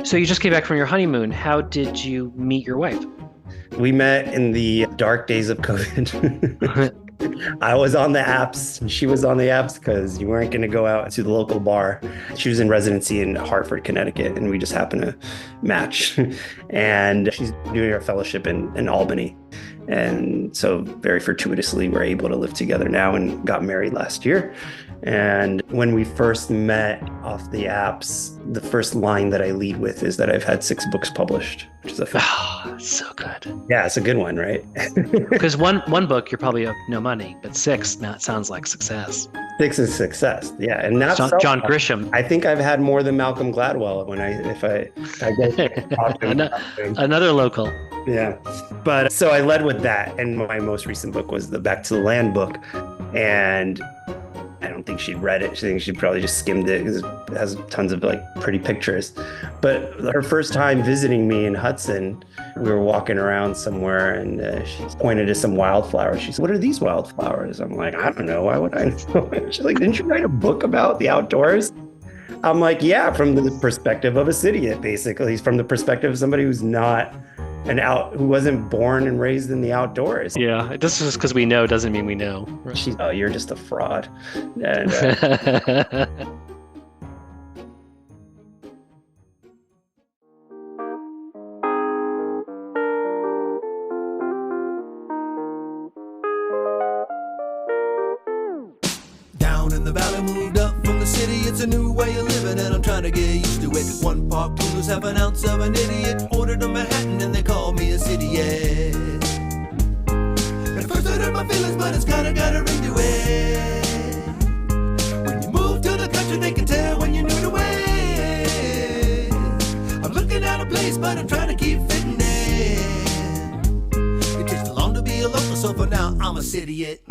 So you just came back from your honeymoon. How did you meet your wife? We met in the dark days of COVID. I was on the apps and she was on the apps because you weren't going to go out to the local bar. She was in residency in Hartford, Connecticut, and we just happened to match. And she's doing her fellowship in Albany. And so very fortuitously, we're able to live together now and got married last year. And when we first met off the apps, the first line that I lead with is that I've had 6 books published, which is a Oh, so good. yeah, it's a good one, right? Because one book, you're probably up no money, but 6, now it sounds like success. 6 is success. Yeah. And that's John Grisham. I think I've had more than Malcolm Gladwell if I get talk to him. Another local. Yeah. But so I led with that. And my most recent book was the Back to the Land book. And I don't think she'd read it. She thinks she probably just skimmed it because it has tons of like pretty pictures. But her first time visiting me in Hudson, we were walking around somewhere and she pointed to some wildflowers. She said, "What are these wildflowers?" I'm like, "I don't know. Why would I know?" She's like, "Didn't you write a book about the outdoors?" I'm like, "Yeah, from the perspective of a Cidiot, basically. From the perspective of somebody who's not who wasn't born and raised in the outdoors." Yeah, this is because we know doesn't mean we know. She's, "Oh, you're just a fraud." And Down in the valley, moved up from the city. It's a new way of living and I'm trying to get used to it. 1 park poodles, half an ounce of an idiot. Ordered a Manhattan and they call me a Cidiot. At first I hurt my feelings, but it's kinda got a ring to it. When you move to the country, they can tell when you're new to it. I'm looking at a place, but I'm trying to keep fitting in. It takes too long to be a local, so for now I'm a Cidiot.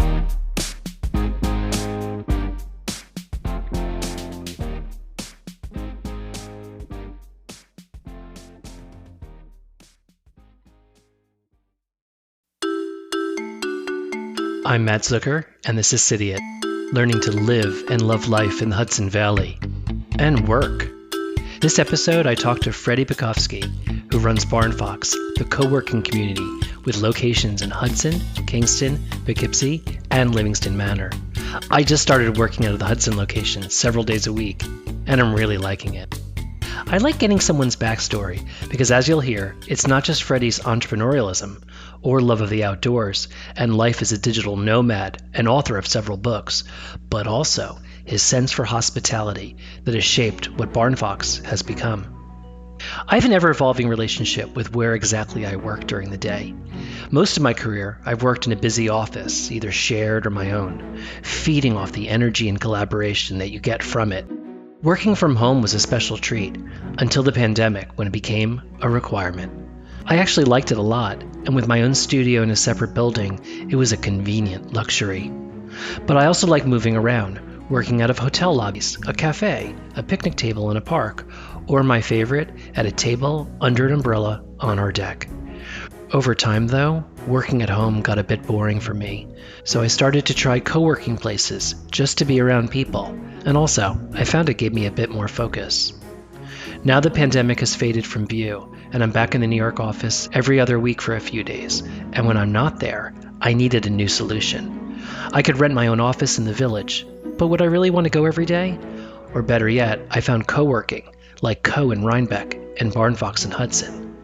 I'm Matt Zucker, and this is Cidiot, learning to live and love life in the Hudson Valley and work. This episode, I talked to Freddy Pikovsky, who runs Barnfox, the co-working community with locations in Hudson, Kingston, Poughkeepsie, and Livingston Manor. I just started working out of the Hudson location several days a week, and I'm really liking it. I like getting someone's backstory because, as you'll hear, it's not just Freddy's entrepreneurialism or love of the outdoors and life as a digital nomad and author of several books, but also his sense for hospitality that has shaped what Barnfox has become. I have an ever-evolving relationship with where exactly I work during the day. Most of my career, I've worked in a busy office, either shared or my own, feeding off the energy and collaboration that you get from it. Working from home was a special treat until the pandemic, when it became a requirement. I actually liked it a lot, and with my own studio in a separate building, it was a convenient luxury. But I also like moving around, working out of hotel lobbies, a cafe, a picnic table in a park, or my favorite, at a table under an umbrella on our deck. Over time, though, working at home got a bit boring for me, so I started to try co-working places just to be around people, and also, I found it gave me a bit more focus. Now the pandemic has faded from view, and I'm back in the New York office every other week for a few days, and when I'm not there, I needed a new solution. I could rent my own office in the village, but would I really want to go every day? Or better yet, I found co-working, like Co in Rhinebeck and Barnfox in Hudson.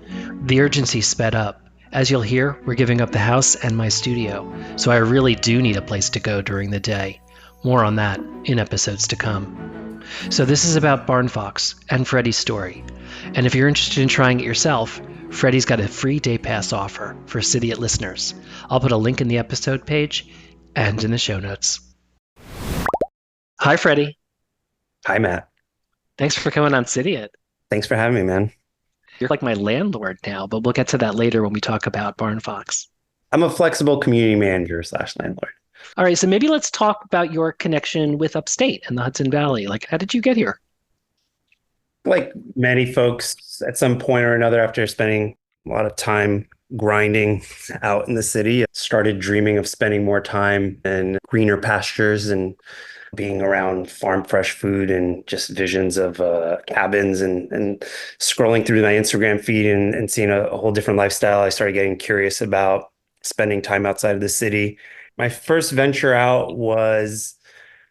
The urgency sped up. As you'll hear, we're giving up the house and my studio, so I really do need a place to go during the day. More on that in episodes to come. So this is about Barnfox and Freddy's story. And if you're interested in trying it yourself, Freddy's got a free day pass offer for Cidiot listeners. I'll put a link in the episode page and in the show notes. Hi, Freddy. Hi, Matt. Thanks for coming on Cidiot. Thanks for having me, man. You're like my landlord now, but we'll get to that later when we talk about Barnfox. I'm a flexible community manager / landlord. All right, so maybe let's talk about your connection with upstate and the Hudson Valley. Like, how did you get here? Like many folks, at some point or another, after spending a lot of time grinding out in the city, I started dreaming of spending more time in greener pastures and being around farm fresh food and just visions of cabins and scrolling through my Instagram feed and seeing a whole different lifestyle. I started getting curious about spending time outside of the city. My first venture out was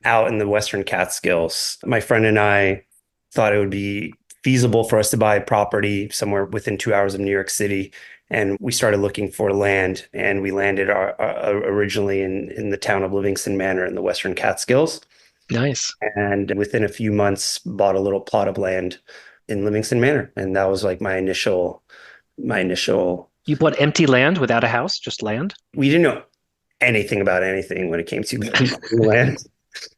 out in the Western Catskills. My friend and I thought it would be feasible for us to buy property somewhere within 2 hours of New York City. And we started looking for land, and we landed originally in the town of Livingston Manor in the Western Catskills. Nice. And within a few months, bought a little plot of land in Livingston Manor. And that was like my initial, You bought empty land without a house, just land? we didn't know anything about anything when it came to land.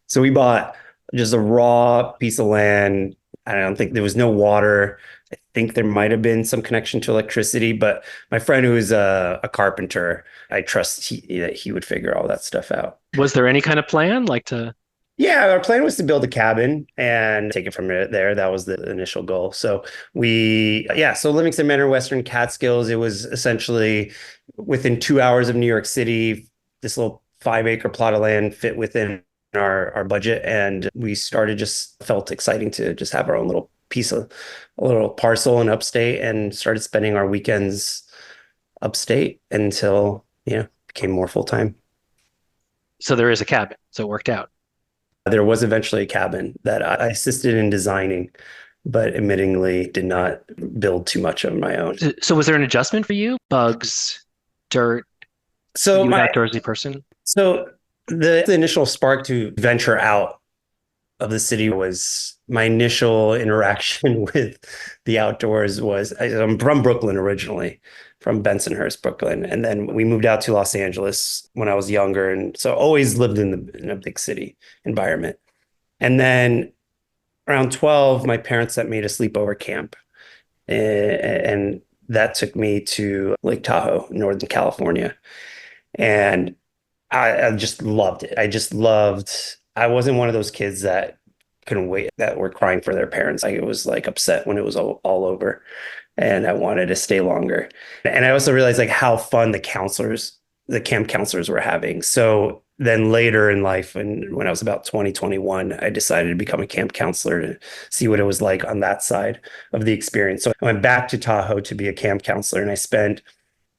So we bought just a raw piece of land. I don't think there was no water. I think there might have been some connection to electricity, but my friend who is a carpenter, I trust that he would figure all that stuff out. Was there any kind of plan like to? Yeah, our plan was to build a cabin and take it from there. That was the initial goal. So so Livingston Manor, Western Catskills, it was essentially within 2 hours of New York City. This little 5-acre plot of land fit within our budget, and we just felt exciting to just have our own little a little parcel in upstate, and started spending our weekends upstate until became more full time. So there is a cabin, so it worked out. There was eventually a cabin that I assisted in designing, but admittingly did not build too much of my own. So was there an adjustment for you? Bugs, dirt, So you an outdoorsy person? So the initial spark to venture out of the city was my initial interaction with the outdoors I'm from Brooklyn originally, from Bensonhurst, Brooklyn. And then we moved out to Los Angeles when I was younger. And so always lived in a big city environment. And then around 12, my parents sent me to sleepover camp. And that took me to Lake Tahoe, Northern California. And I just loved it. I wasn't one of those kids that couldn't wait, that were crying for their parents. I was like upset when it was all over, and I wanted to stay longer. And I also realized like how fun the camp counselors were having. So then later in life, and when I was about 21, I decided to become a camp counselor to see what it was like on that side of the experience. So I went back to Tahoe to be a camp counselor, and I spent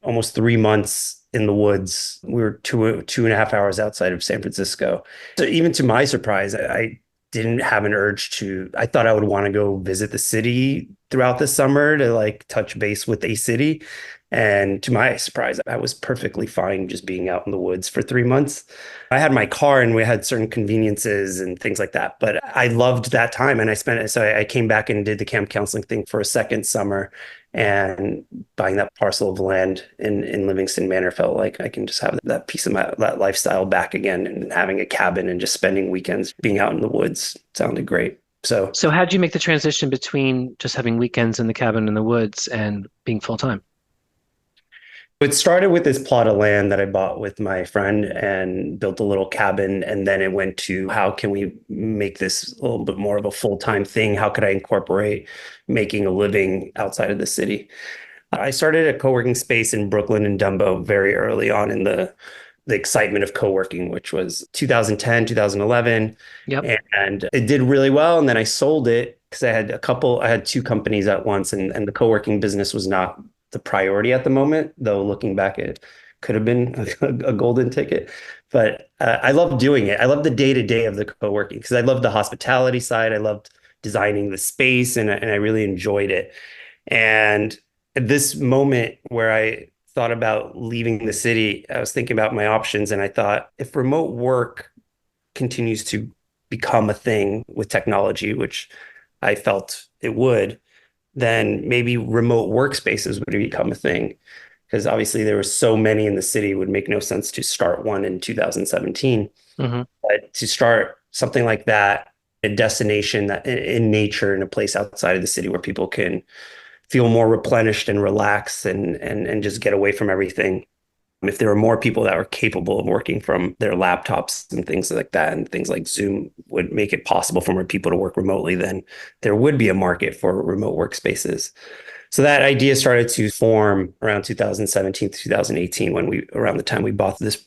almost 3 months in the woods. We were 2.5 hours outside of San Francisco. So even to my surprise, I didn't have an urge I thought I would want to go visit the city throughout the summer to like touch base with a city. And to my surprise, I was perfectly fine just being out in the woods for 3 months. I had my car and we had certain conveniences and things like that, but I loved that time, and I spent it. So I came back and did the camp counseling thing for a second summer, and buying that parcel of land in Livingston Manor felt like I can just have that piece of that lifestyle back again, and having a cabin and just spending weekends being out in the woods sounded great. So how did you make the transition between just having weekends in the cabin in the woods and being full time? it started with this plot of land that I bought with my friend and built a little cabin. And then it went to how can we make this a little bit more of a full-time thing? How could I incorporate making a living outside of the city? I started a co-working space in Brooklyn and Dumbo very early on in the excitement of co-working, which was 2010, 2011. Yep. And it did really well. And then I sold it because I had two companies at once, and the co-working business was not the priority at the moment, though looking back, it could have been a golden ticket. But I love doing it. I love the day-to-day of the co-working because I love the hospitality side. I loved designing the space, and I really enjoyed it. And at this moment where I thought about leaving the city, I was thinking about my options, and I thought if remote work continues to become a thing with technology, which I felt it would, then maybe remote workspaces would become a thing. Because obviously there were so many in the city, it would make no sense to start one in 2017. Mm-hmm. But to start something like that, a destination that in nature, in a place outside of the city where people can feel more replenished and relaxed and just get away from everything. If there were more people that were capable of working from their laptops and things like that, and things like Zoom would make it possible for more people to work remotely, then there would be a market for remote workspaces. So that idea started to form around 2017 to 2018, around the time we bought this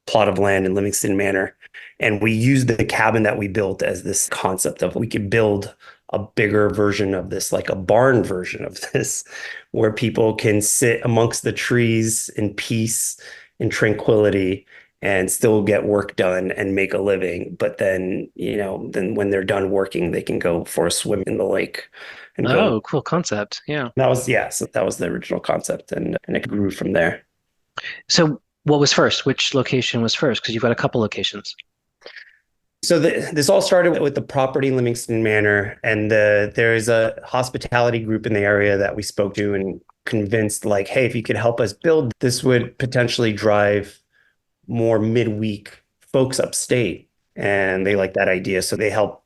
plot of land in Livingston Manor. And we used the cabin that we built as this concept of we could build a bigger version of this, like a barn version of this, where people can sit amongst the trees in peace and tranquility and still get work done and make a living. But then, then when they're done working, they can go for a swim in the lake and go. Oh, cool concept. Yeah. That was, yeah, so that was the original concept, and it grew from there. So what was first? Which location was first? Because you've got a couple locations. So this all started with the property in Livingston Manor, and there is a hospitality group in the area that we spoke to and convinced, like, hey, if you could help us build, this would potentially drive more midweek folks upstate, and they like that idea, so they help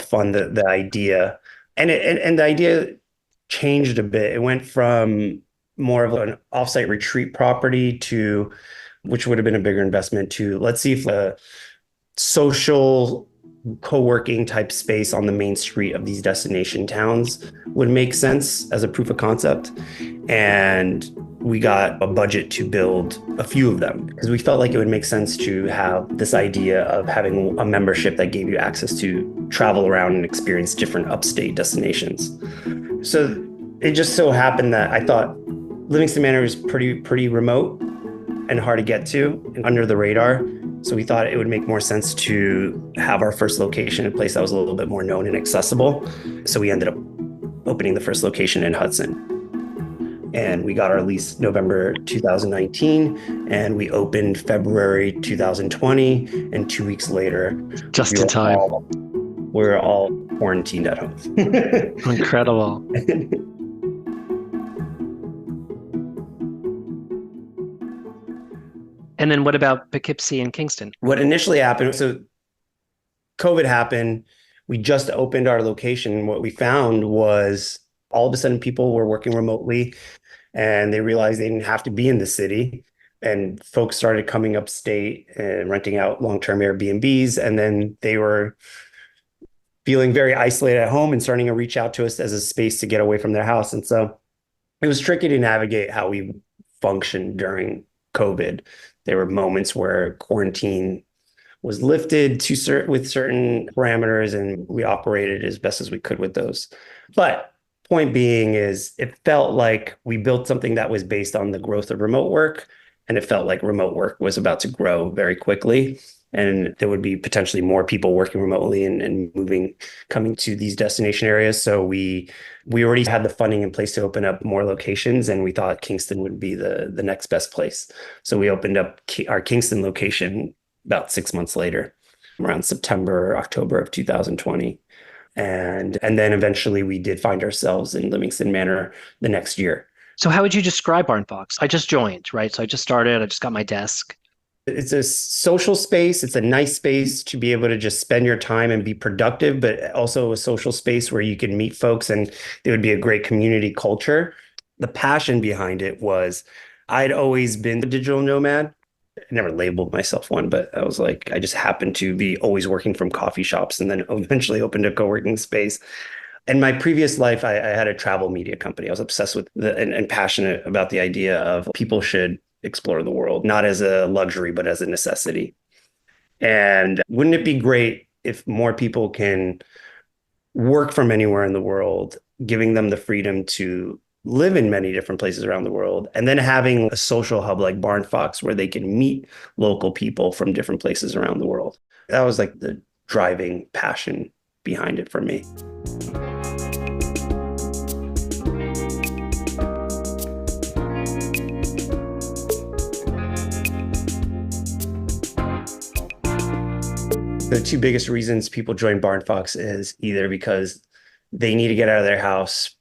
fund the idea, and the idea changed a bit. It went from more of an offsite retreat property to, which would have been a bigger investment, to let's see if a social co-working type space on the main street of these destination towns would make sense as a proof of concept. And we got a budget to build a few of them because we felt like it would make sense to have this idea of having a membership that gave you access to travel around and experience different upstate destinations. So it just so happened that I thought Livingston Manor is pretty remote and hard to get to and under the radar. So we thought it would make more sense to have our first location in a place that was a little bit more known and accessible. So we ended up opening the first location in Hudson. And we got our lease November 2019, and we opened February 2020. And 2 weeks later, Just in time. We were all quarantined at home. Incredible. And then what about Poughkeepsie and Kingston? What initially happened, so COVID happened. We just opened our location. What we found was all of a sudden people were working remotely and they realized they didn't have to be in the city. And folks started coming upstate and renting out long-term Airbnbs. And then they were feeling very isolated at home and starting to reach out to us as a space to get away from their house. And so it was tricky to navigate how we functioned during COVID. There were moments where quarantine was lifted with certain parameters, and we operated as best as we could with those. But point being is, it felt like we built something that was based on the growth of remote work, and it felt like remote work was about to grow very quickly. And there would be potentially more people working remotely and coming to these destination areas. So we already had the funding in place to open up more locations, and we thought Kingston would be the next best place. So we opened up our Kingston location about 6 months later, around September, October of 2020. And then eventually we did find ourselves in Livingston Manor the next year. So how would you describe Barnfox? I just joined, right? So I just started, I just got my desk. It's a social space. It's a nice space to be able to just spend your time and be productive, but also a social space where you can meet folks, and there would be a great community culture. The passion behind it was, I'd always been a digital nomad. I never labeled myself one, but I was like, I just happened to be always working from coffee shops, and then eventually opened a co-working space. In my previous life, I had a travel media company. I was obsessed with and passionate about the idea of people should explore the world, not as a luxury, but as a necessity. And wouldn't it be great if more people can work from anywhere in the world, giving them the freedom to live in many different places around the world, and then having a social hub like Barnfox where they can meet local people from different places around the world. That was like the driving passion behind it for me. The two biggest reasons people join Barnfox is either because they need to get out of their house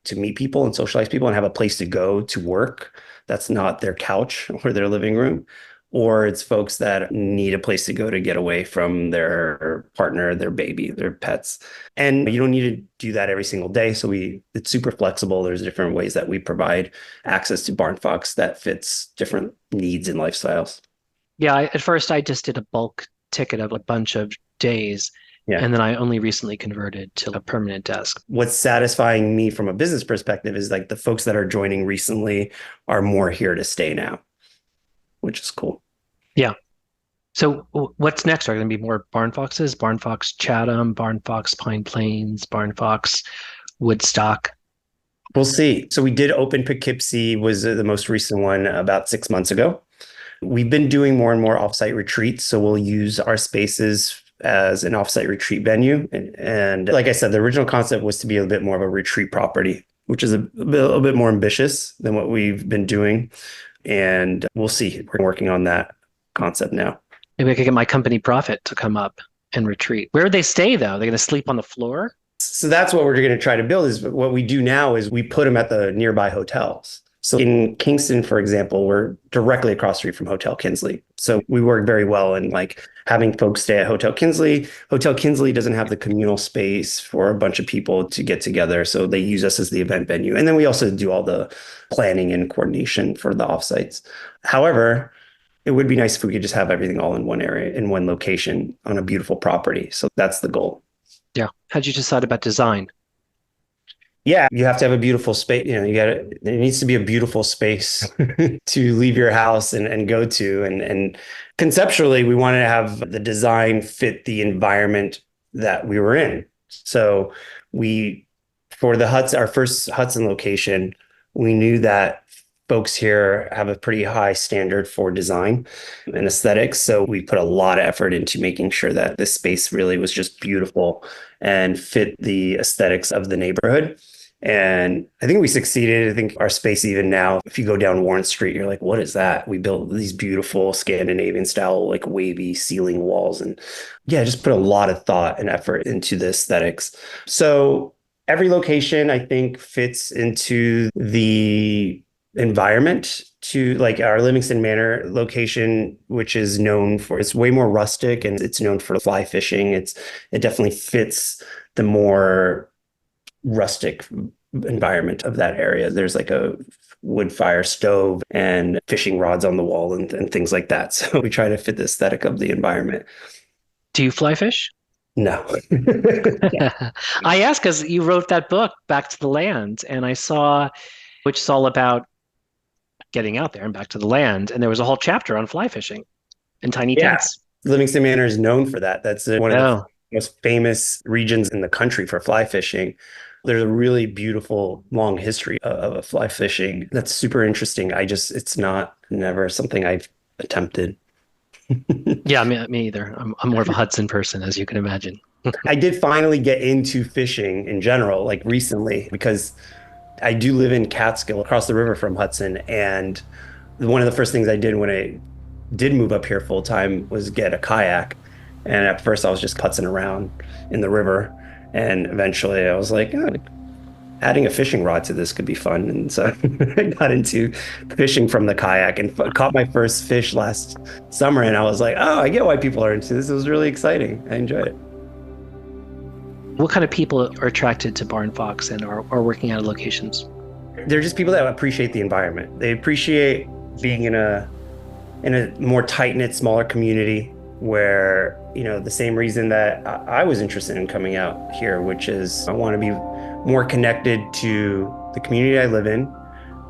to meet people and socialize people and have a place to go to work that's not their couch or their living room, or it's folks that need a place to go to get away from their partner, their baby, their pets. And you don't need to do that every single day. So it's super flexible. There's different ways that we provide access to Barnfox that fits different needs and lifestyles. Yeah, at first I just did a bulk ticket of a bunch of days. Yeah. And then I only recently converted to a permanent desk. What's satisfying me from a business perspective is like the folks that are joining recently are more here to stay now, which is cool. Yeah. So what's next? Are there going to be more Barnfoxes? Barnfox Chatham, Barnfox Pine Plains, Barnfox Woodstock. We'll see. So we did open Poughkeepsie, was the most recent one about 6 months ago. We've been doing more and more offsite retreats. So we'll use our spaces as an offsite retreat venue. And like I said, the original concept was to be a bit more of a retreat property, which is a bit more ambitious than what we've been doing. And we'll see. We're working on that concept now. Maybe I could get my company Profit to come up and retreat. Where would they stay though? They're going to sleep on the floor? So that's what we're going to try to build. Is what we do now is we put them at the nearby hotels. So in Kingston, for example, we're directly across the street from Hotel Kinsley. So we work very well in like having folks stay at Hotel Kinsley. Hotel Kinsley doesn't have the communal space for a bunch of people to get together. So they use us as the event venue. And then we also do all the planning and coordination for the offsites. However, it would be nice if we could just have everything all in one area, in one location on a beautiful property. So that's the goal. Yeah. How'd you decide about design? Yeah, you have to have a beautiful space. There needs to be a beautiful space to leave your house and go to. And conceptually, we wanted to have the design fit the environment that we were in. So for our first Hudson location, we knew that folks here have a pretty high standard for design and aesthetics. So we put a lot of effort into making sure that this space really was just beautiful and fit the aesthetics of the neighborhood. And I think we succeeded. I think our space, even now, if you go down Warren Street, you're like, what is that? We built these beautiful Scandinavian style, like wavy ceiling walls. And yeah, just put a lot of thought and effort into the aesthetics. So every location, I think, fits into the environment. To like our Livingston Manor location, which is known for, it's way more rustic and it's known for fly fishing. It definitely fits the more rustic environment of that area. There's like a wood fire stove and fishing rods on the wall and things like that. So we try to fit the aesthetic of the environment. Do you fly fish? No. I asked because you wrote that book, Back to the Land, and I saw, which is all about getting out there and back to the land. And there was a whole chapter on fly fishing and tiny tents. Livingston Manor is known for that. That's one of the most famous regions in the country for fly fishing. There's a really beautiful long history of fly fishing. That's super interesting. It's never something I've attempted. Yeah, me either. I'm more of a Hudson person, as you can imagine. I did finally get into fishing in general, like recently, because I do live in Catskill across the river from Hudson. And one of the first things I did when I did move up here full time was get a kayak. And at first I was just putzing around in the river. And eventually I was like, adding a fishing rod to this could be fun. And so I got into fishing from the kayak and caught my first fish last summer. And I was like, oh, I get why people are into this. It was really exciting. I enjoyed it. What kind of people are attracted to Barnfox and are working out of locations? They're just people that appreciate the environment. They appreciate being in a more tight-knit, smaller community where, the same reason that I was interested in coming out here, which is I want to be more connected to the community I live in.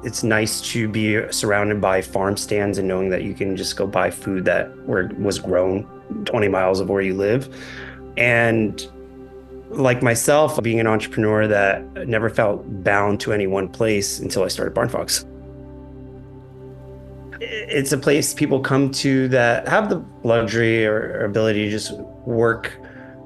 It's nice to be surrounded by farm stands and knowing that you can just go buy food that was grown 20 miles of where you live. And like myself, being an entrepreneur that never felt bound to any one place until I started Barnfox. It's a place people come to that have the luxury or ability to just work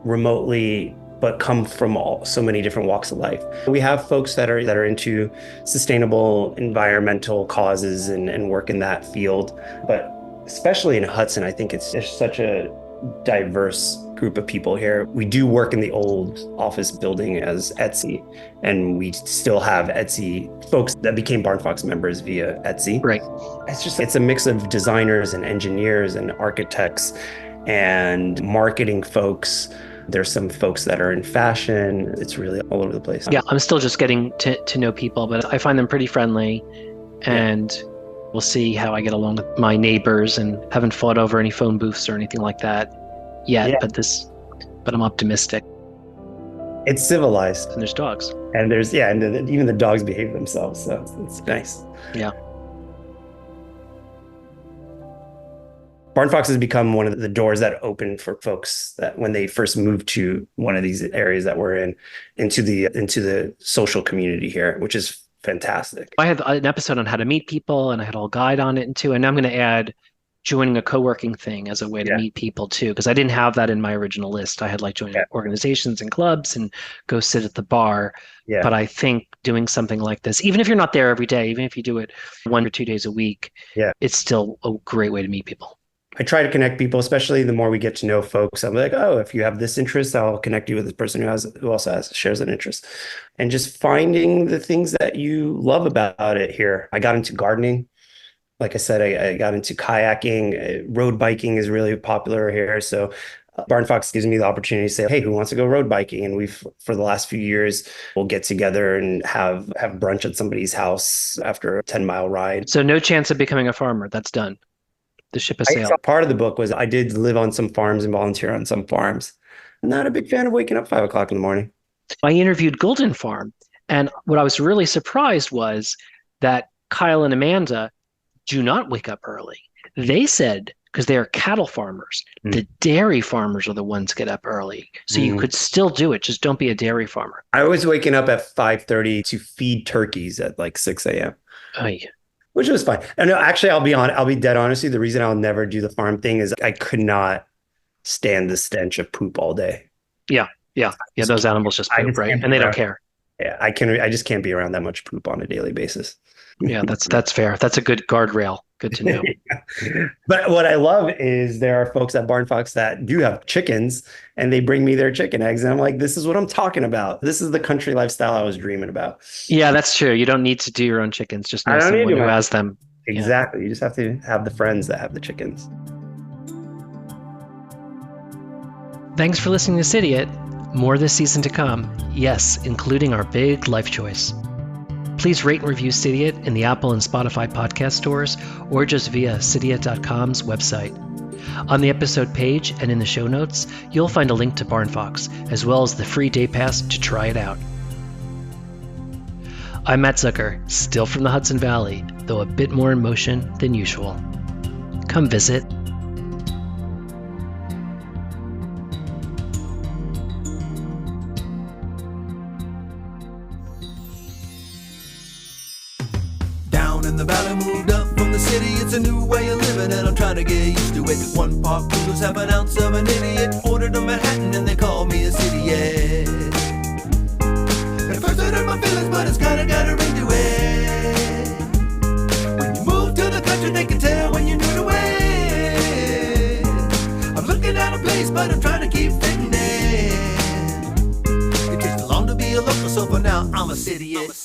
remotely, but come from so many different walks of life. We have folks that are into sustainable environmental causes and work in that field. But especially in Hudson, I think there's such a diverse group of people here. We do work in the old office building as Etsy, and we still have Etsy folks that became Barnfox members via Etsy. Right. It's a mix of designers and engineers and architects and marketing folks. There's some folks that are in fashion. It's really all over the place. Yeah, I'm still just getting to know people, but I find them pretty friendly, and we'll see how I get along with my neighbors, and haven't fought over any phone booths or anything like that yet, but I'm optimistic. It's civilized. And there's dogs. And even the dogs behave themselves, so it's nice. Yeah. Barnfox has become one of the doors that open for folks that when they first moved to one of these areas that we're in, into the social community here, which is fantastic. I had an episode on how to meet people, and I had a whole guide on it too. And I'm going to add joining a co-working thing as a way to meet people too, because I didn't have that in my original list. I had like joining organizations and clubs and go sit at the bar. Yeah. But I think doing something like this, even if you're not there every day, even if you do it 1 or 2 days a week, it's still a great way to meet people. I try to connect people, especially the more we get to know folks. I'm like, oh, if you have this interest, I'll connect you with this person who also shares an interest. And just finding the things that you love about it here. I got into gardening. Like I said, I got into kayaking. Road biking is really popular here. So Barnfox gives me the opportunity to say, hey, who wants to go road biking? And we've, for the last few years, we'll get together and have brunch at somebody's house after a 10-mile ride. So no chance of becoming a farmer. That's done. The ship has sailed. Part of the book was I did live on some farms and volunteer on some farms. I'm not a big fan of waking up 5 o'clock in the morning. I interviewed Golden Farm, and what I was really surprised was that Kyle and Amanda do not wake up early. They said, because they are cattle farmers, the dairy farmers are the ones get up early. So you could still do it, just don't be a dairy farmer. I was waking up at 5:30 to feed turkeys at like 6 a.m. Which was fine. And actually, I'll be dead honest with you. The reason I'll never do the farm thing is I could not stand the stench of poop all day. Yeah. Those animals just poop, right? And they don't care. Yeah, I just can't be around that much poop on a daily basis. Yeah, that's fair. That's a good guardrail. Good to know. But what I love is there are folks at Barnfox that do have chickens, and they bring me their chicken eggs. And I'm like, this is what I'm talking about. This is the country lifestyle I was dreaming about. Yeah, that's true. You don't need to do your own chickens. Just know someone who has them. Exactly. You just have to have the friends that have the chickens. Thanks for listening to Cidiot. More this season to come. Yes, including our big life choice. Please rate and review Cidiot in the Apple and Spotify podcast stores or just via Cidiot.com's website. On the episode page and in the show notes, you'll find a link to Barnfox, as well as the free day pass to try it out. I'm Matt Zucker, still from the Hudson Valley, though a bit more in motion than usual. Come visit. In the valley, moved up from the city. It's a new way of living and I'm trying to get used to it. 1 pot noodles, half an ounce of an idiot. Ordered a Manhattan and they call me a Cidiot. At first I hurt my feelings, but it's kinda got a ring to it. When you move to the country, they can tell when you're new to it. I'm looking at a place, but I'm trying to keep fitting in. It takes too long to be a local, so for now I'm a Cidiot.